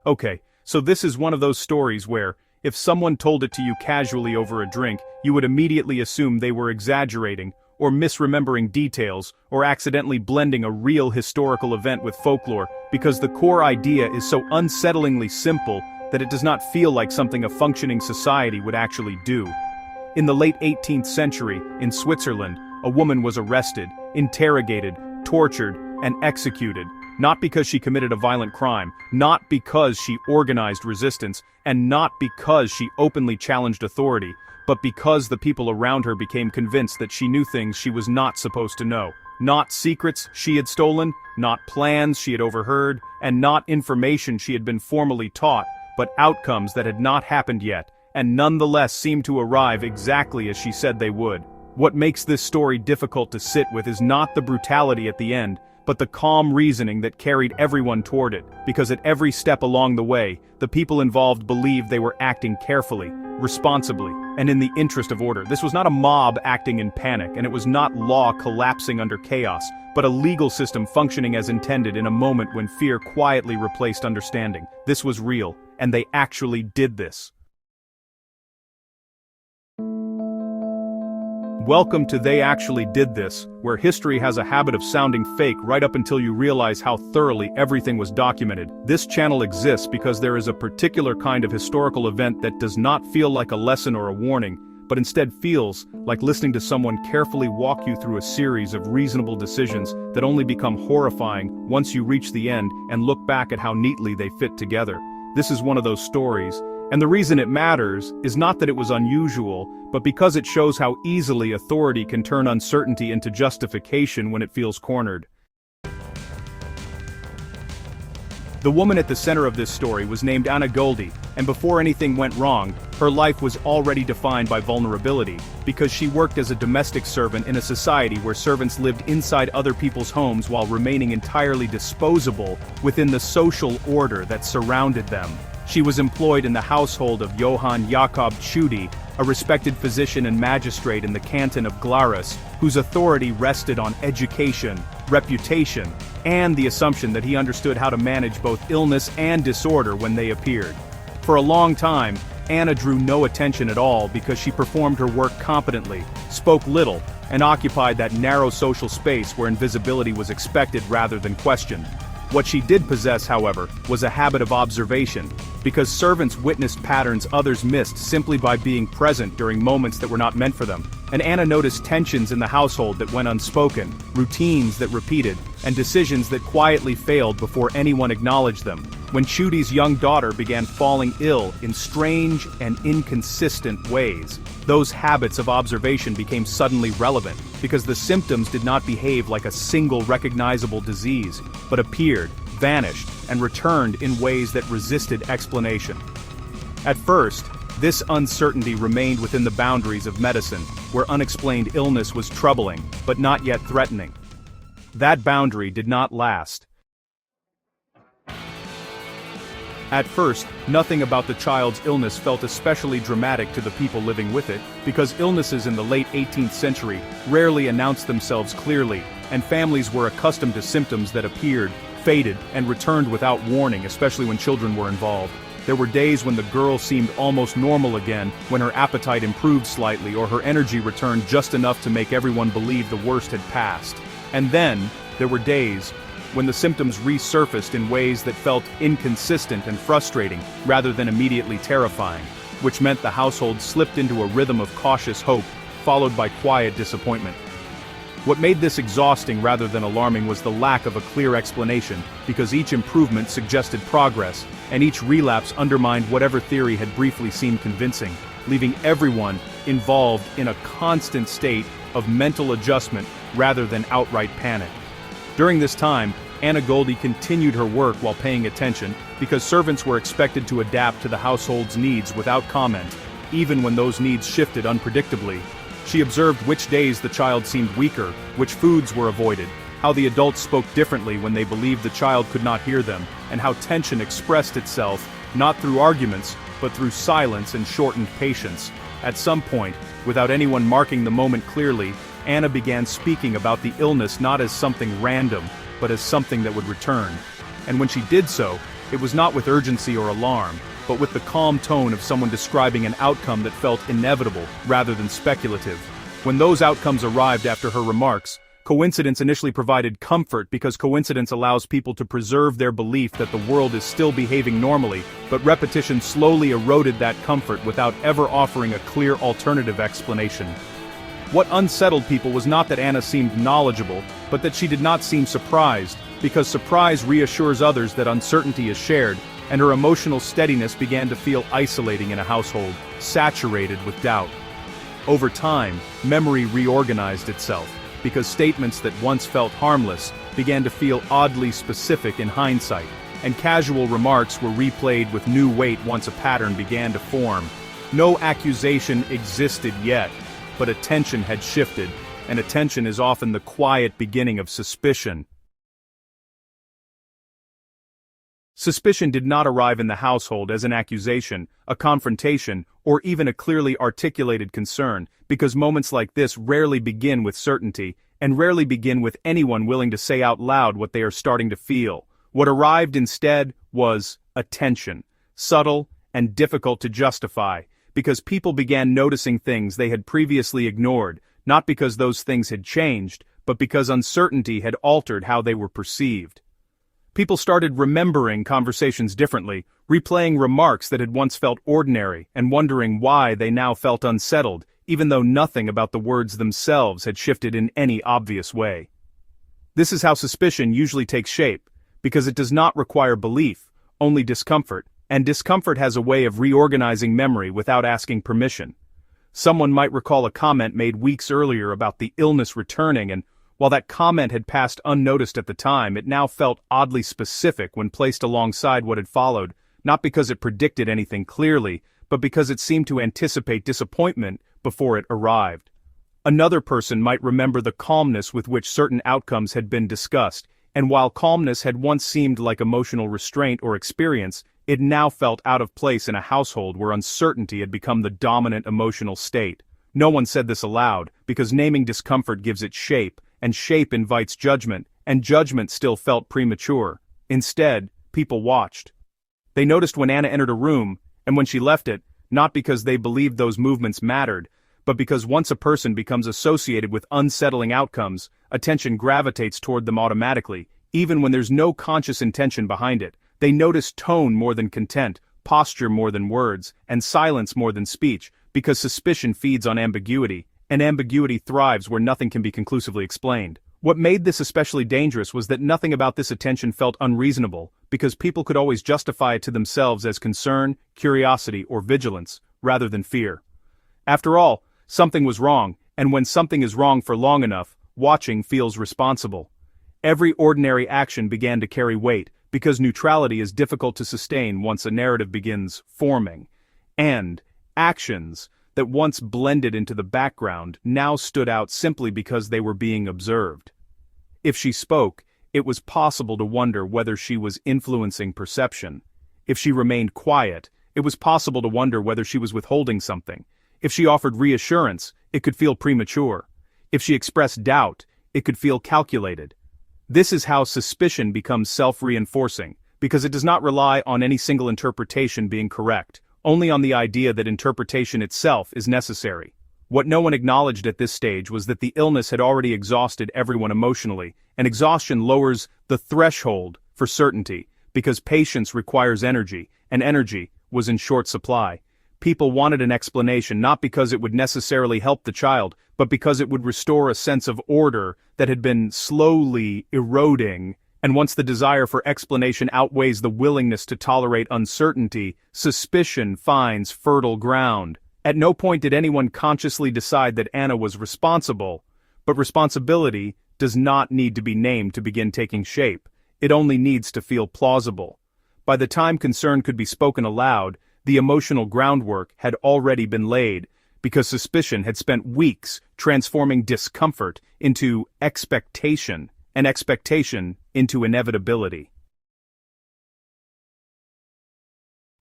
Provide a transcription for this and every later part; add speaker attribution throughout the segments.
Speaker 1: Okay, so this is one of those stories where, if someone told it to you casually over a drink, you would immediately assume they were exaggerating, or misremembering details, or accidentally blending a real historical event with folklore, because the core idea is so unsettlingly simple that it does not feel like something a functioning society would actually do. In the late 18th century, in Switzerland, a woman was arrested, interrogated, tortured, and executed, not because she committed a violent crime, not because she organized resistance, and not because she openly challenged authority, but because the people around her became convinced that she knew things she was not supposed to know. Not secrets she had stolen, not plans she had overheard, and not information she had been formally taught, but outcomes that had not happened yet, and nonetheless seemed to arrive exactly as she said they would. What makes this story difficult to sit with is not the brutality at the end, but the calm reasoning that carried everyone toward it, because at every step along the way, the people involved believed they were acting carefully, responsibly, and in the interest of order. This was not a mob acting in panic, and it was not law collapsing under chaos, but a legal system functioning as intended in a moment when fear quietly replaced understanding. This was real, and they actually did this. Welcome to They Actually Did This, where history has a habit of sounding fake right up until you realize how thoroughly everything was documented. This channel exists because there is a particular kind of historical event that does not feel like a lesson or a warning, but instead feels like listening to someone carefully walk you through a series of reasonable decisions that only become horrifying once you reach the end and look back at how neatly they fit together. This is one of those stories. And the reason it matters is not that it was unusual, but because it shows how easily authority can turn uncertainty into justification when it feels cornered. The woman at the center of this story was named Anna Goldie, and before anything went wrong, her life was already defined by vulnerability, because she worked as a domestic servant in a society where servants lived inside other people's homes while remaining entirely disposable within the social order that surrounded them. She was employed in the household of Johann Jakob Tschudi, a respected physician and magistrate in the canton of Glarus, whose authority rested on education, reputation, and the assumption that he understood how to manage both illness and disorder when they appeared. For a long time, Anna drew no attention at all because she performed her work competently, spoke little, and occupied that narrow social space where invisibility was expected rather than questioned. What she did possess, however, was a habit of observation, because servants witnessed patterns others missed simply by being present during moments that were not meant for them. And Anna noticed tensions in the household that went unspoken, routines that repeated, and decisions that quietly failed before anyone acknowledged them. When Tschudi's young daughter began falling ill in strange and inconsistent ways, those habits of observation became suddenly relevant, because the symptoms did not behave like a single recognizable disease, but appeared, vanished, and returned in ways that resisted explanation. At first, this uncertainty remained within the boundaries of medicine, where unexplained illness was troubling, but not yet threatening. That boundary did not last. At first, nothing about the child's illness felt especially dramatic to the people living with it, because illnesses in the late 18th century rarely announced themselves clearly, and families were accustomed to symptoms that appeared, faded, and returned without warning, especially when children were involved. There were days when the girl seemed almost normal again, when her appetite improved slightly or her energy returned just enough to make everyone believe the worst had passed. And then, there were days when the symptoms resurfaced in ways that felt inconsistent and frustrating, rather than immediately terrifying, which meant the household slipped into a rhythm of cautious hope, followed by quiet disappointment. What made this exhausting rather than alarming was the lack of a clear explanation, because each improvement suggested progress, and each relapse undermined whatever theory had briefly seemed convincing, leaving everyone involved in a constant state of mental adjustment rather than outright panic. During this time, Anna Goldie continued her work while paying attention, because servants were expected to adapt to the household's needs without comment, even when those needs shifted unpredictably. She observed which days the child seemed weaker, which foods were avoided, how the adults spoke differently when they believed the child could not hear them, and how tension expressed itself, not through arguments, but through silence and shortened patience. At some point, without anyone marking the moment clearly, Anna began speaking about the illness not as something random, but as something that would return. And when she did so, it was not with urgency or alarm, but with the calm tone of someone describing an outcome that felt inevitable rather than speculative. When those outcomes arrived after her remarks, coincidence initially provided comfort because coincidence allows people to preserve their belief that the world is still behaving normally, but repetition slowly eroded that comfort without ever offering a clear alternative explanation. What unsettled people was not that Anna seemed knowledgeable, but that she did not seem surprised, because surprise reassures others that uncertainty is shared, and her emotional steadiness began to feel isolating in a household, saturated with doubt. Over time, memory reorganized itself, because statements that once felt harmless began to feel oddly specific in hindsight, and casual remarks were replayed with new weight once a pattern began to form. No accusation existed yet, but attention had shifted, and attention is often the quiet beginning of suspicion. Suspicion did not arrive in the household as an accusation, a confrontation, or even a clearly articulated concern, because moments like this rarely begin with certainty, and rarely begin with anyone willing to say out loud what they are starting to feel. What arrived instead was attention, subtle and difficult to justify, because people began noticing things they had previously ignored, not because those things had changed, but because uncertainty had altered how they were perceived. People started remembering conversations differently, replaying remarks that had once felt ordinary, and wondering why they now felt unsettled, even though nothing about the words themselves had shifted in any obvious way. This is how suspicion usually takes shape, because it does not require belief, only discomfort, and discomfort has a way of reorganizing memory without asking permission. Someone might recall a comment made weeks earlier about the illness returning, and while that comment had passed unnoticed at the time, it now felt oddly specific when placed alongside what had followed, not because it predicted anything clearly, but because it seemed to anticipate disappointment before it arrived. Another person might remember the calmness with which certain outcomes had been discussed, and while calmness had once seemed like emotional restraint or experience, it now felt out of place in a household where uncertainty had become the dominant emotional state. No one said this aloud, because naming discomfort gives it shape, and shape invites judgment, and judgment still felt premature. Instead, people watched. They noticed when Anna entered a room, and when she left it, not because they believed those movements mattered, but because once a person becomes associated with unsettling outcomes, attention gravitates toward them automatically, even when there's no conscious intention behind it. They notice tone more than content, posture more than words, and silence more than speech, because suspicion feeds on ambiguity, and ambiguity thrives where nothing can be conclusively explained. What made this especially dangerous was that nothing about this attention felt unreasonable, because people could always justify it to themselves as concern, curiosity, or vigilance, rather than fear. After all, something was wrong, and when something is wrong for long enough, watching feels responsible. Every ordinary action began to carry weight, because neutrality is difficult to sustain once a narrative begins forming. And actions that once blended into the background now stood out simply because they were being observed. If she spoke, it was possible to wonder whether she was influencing perception. If she remained quiet, it was possible to wonder whether she was withholding something. If she offered reassurance, it could feel premature. If she expressed doubt, it could feel calculated. This is how suspicion becomes self-reinforcing, because it does not rely on any single interpretation being correct, only on the idea that interpretation itself is necessary. What no one acknowledged at this stage was that the illness had already exhausted everyone emotionally, and exhaustion lowers the threshold for certainty, because patience requires energy, and energy was in short supply. People wanted an explanation not because it would necessarily help the child, but because it would restore a sense of order that had been slowly eroding. And once the desire for explanation outweighs the willingness to tolerate uncertainty, suspicion finds fertile ground. At no point did anyone consciously decide that Anna was responsible, but responsibility does not need to be named to begin taking shape. It only needs to feel plausible. By the time concern could be spoken aloud, the emotional groundwork had already been laid, because suspicion had spent weeks transforming discomfort into expectation, and expectation into inevitability.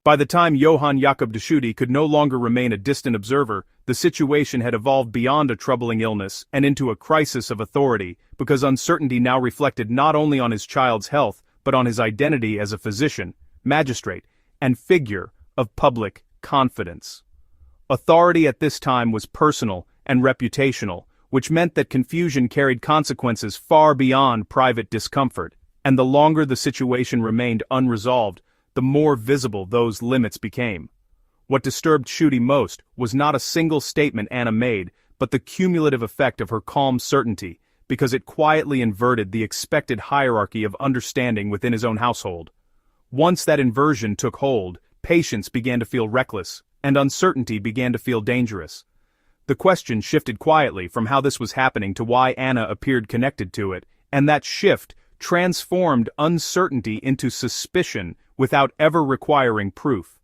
Speaker 1: By the time Johann Jakob de Schutte could no longer remain a distant observer, the situation had evolved beyond a troubling illness and into a crisis of authority, because uncertainty now reflected not only on his child's health, but on his identity as a physician, magistrate, and figure of public confidence. Authority at this time was personal and reputational, which meant that confusion carried consequences far beyond private discomfort, and the longer the situation remained unresolved, the more visible those limits became. What disturbed Shooty most was not a single statement Anna made, but the cumulative effect of her calm certainty, because it quietly inverted the expected hierarchy of understanding within his own household. Once that inversion took hold, patience began to feel reckless, and uncertainty began to feel dangerous. The question shifted quietly from how this was happening to why Anna appeared connected to it, and that shift transformed uncertainty into suspicion without ever requiring proof.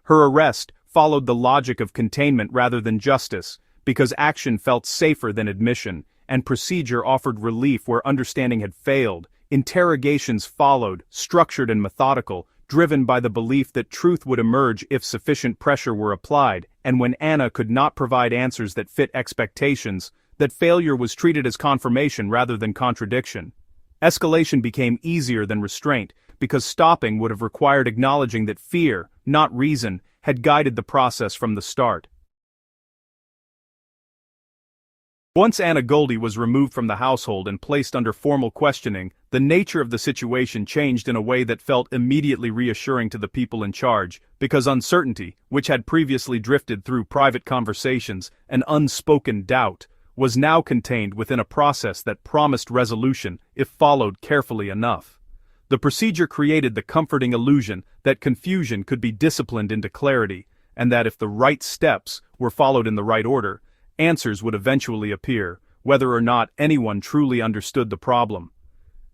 Speaker 1: Her arrest followed the logic of containment rather than justice, because action felt safer than admission, and procedure offered relief where understanding had failed. Interrogations followed, structured and methodical, driven by the belief that truth would emerge if sufficient pressure were applied, and when Anna could not provide answers that fit expectations, that failure was treated as confirmation rather than contradiction. Escalation became easier than restraint, because stopping would have required acknowledging that fear, not reason, had guided the process from the start. Once Anna Goldie was removed from the household and placed under formal questioning, the nature of the situation changed in a way that felt immediately reassuring to the people in charge, because uncertainty, which had previously drifted through private conversations and unspoken doubt, was now contained within a process that promised resolution if followed carefully enough. The procedure created the comforting illusion that confusion could be disciplined into clarity, and that if the right steps were followed in the right order, answers would eventually appear, whether or not anyone truly understood the problem.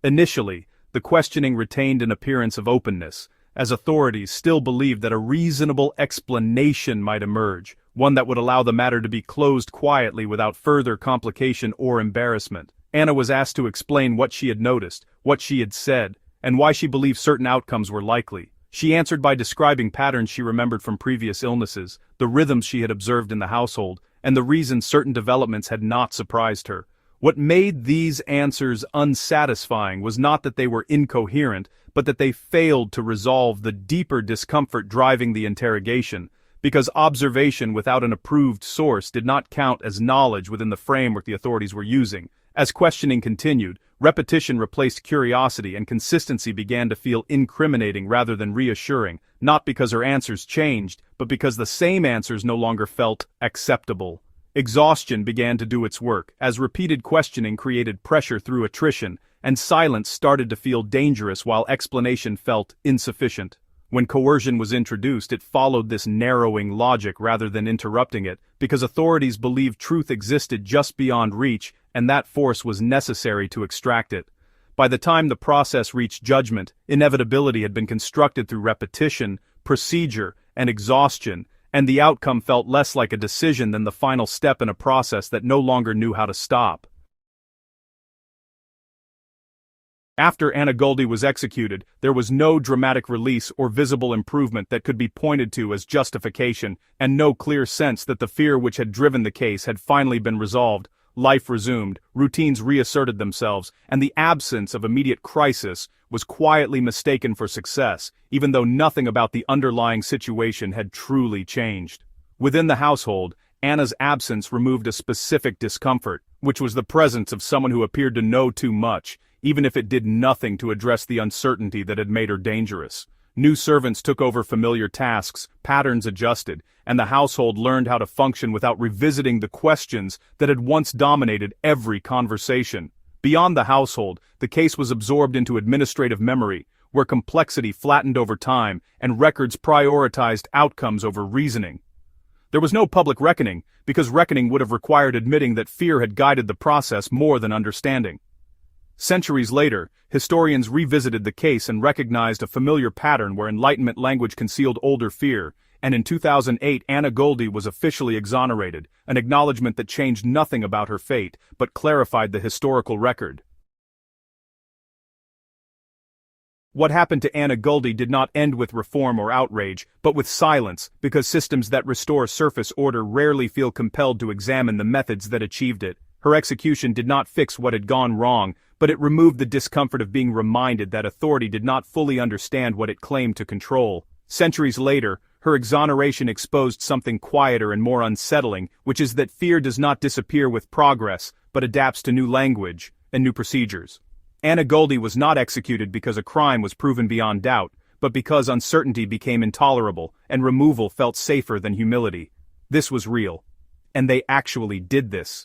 Speaker 1: Initially, the questioning retained an appearance of openness, as authorities still believed that a reasonable explanation might emerge, one that would allow the matter to be closed quietly without further complication or embarrassment. Anna was asked to explain what she had noticed, what she had said, and why she believed certain outcomes were likely. She answered by describing patterns she remembered from previous illnesses, the rhythms she had observed in the household, and the reasons certain developments had not surprised her. What made these answers unsatisfying was not that they were incoherent, but that they failed to resolve the deeper discomfort driving the interrogation, because observation without an approved source did not count as knowledge within the framework the authorities were using. As questioning continued, repetition replaced curiosity and consistency began to feel incriminating rather than reassuring, not because her answers changed, but because the same answers no longer felt acceptable. Exhaustion began to do its work, as repeated questioning created pressure through attrition, and silence started to feel dangerous while explanation felt insufficient. When coercion was introduced, it followed this narrowing logic rather than interrupting it, because authorities believed truth existed just beyond reach, and that force was necessary to extract it. By the time the process reached judgment, inevitability had been constructed through repetition, procedure, and exhaustion, and the outcome felt less like a decision than the final step in a process that no longer knew how to stop. After Anna Goldie was executed, there was no dramatic release or visible improvement that could be pointed to as justification, and no clear sense that the fear which had driven the case had finally been resolved. Life resumed, routines reasserted themselves, and the absence of immediate crisis was quietly mistaken for success, even though nothing about the underlying situation had truly changed. Within the household, Anna's absence removed a specific discomfort, which was the presence of someone who appeared to know too much, even if it did nothing to address the uncertainty that had made her dangerous. New servants took over familiar tasks, patterns adjusted, and the household learned how to function without revisiting the questions that had once dominated every conversation. Beyond the household, the case was absorbed into administrative memory, where complexity flattened over time and records prioritized outcomes over reasoning. There was no public reckoning, because reckoning would have required admitting that fear had guided the process more than understanding. Centuries later, historians revisited the case and recognized a familiar pattern where Enlightenment language concealed older fear, and in 2008 Anna Goldie was officially exonerated, an acknowledgement that changed nothing about her fate, but clarified the historical record. What happened to Anna Goldie did not end with reform or outrage, but with silence, because systems that restore surface order rarely feel compelled to examine the methods that achieved it. Her execution did not fix what had gone wrong, but it removed the discomfort of being reminded that authority did not fully understand what it claimed to control. Centuries later, her exoneration exposed something quieter and more unsettling, which is that fear does not disappear with progress, but adapts to new language and new procedures. Anna Goldie was not executed because a crime was proven beyond doubt, but because uncertainty became intolerable, and removal felt safer than humility. This was real. And they actually did this.